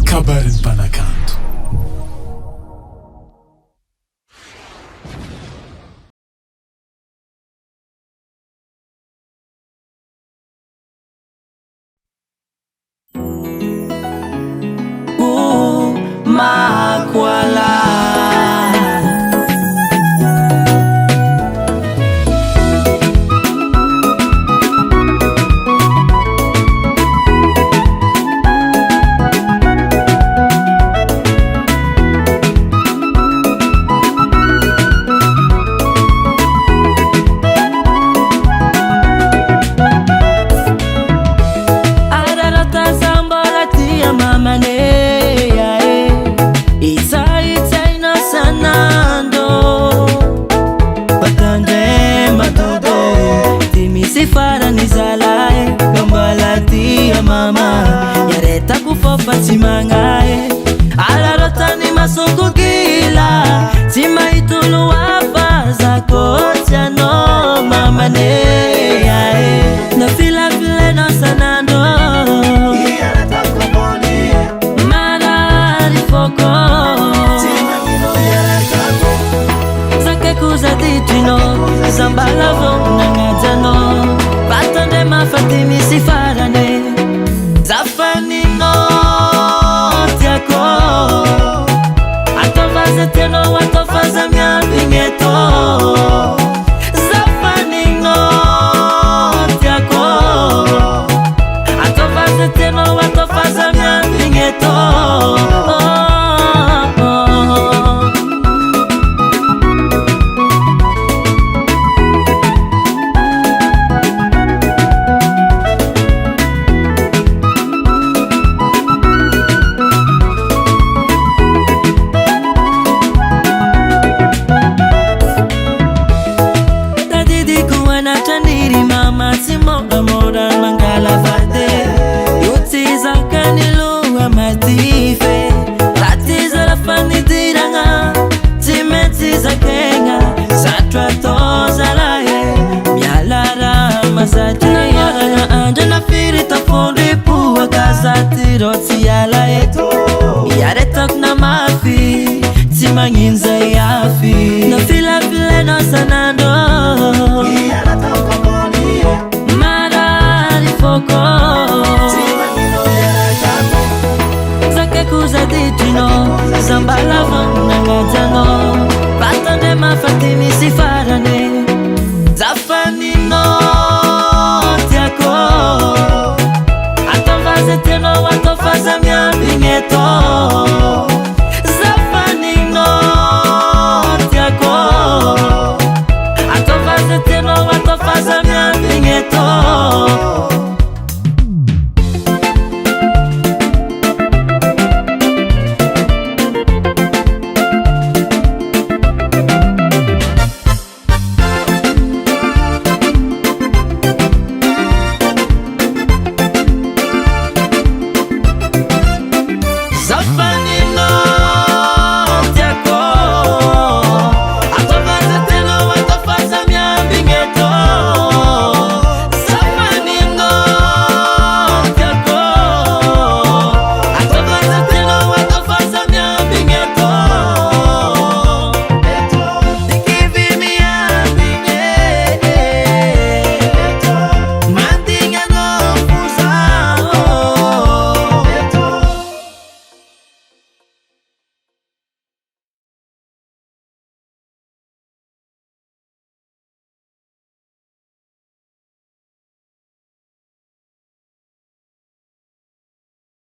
kabarin'ny mpanakanto. Makwala Timangae alarotani masoko gila timaitulu afaza kocha no mamane na fila file no sanando yara takoboni marari foko timamino yara tako zake kuza ditino zambala vona ngajano patande mafatimi sifarane zafani Teno watofaza miambingeto zafaningo tiako atofaza teno watofaza miambingeto na mafi timanginza yafi na fila file no sanando yara takoboni marari foko timamino yara tako zake kuza ditino zambala vona ngajano patande mafatimi sifarane zafanino tiako atavaze teno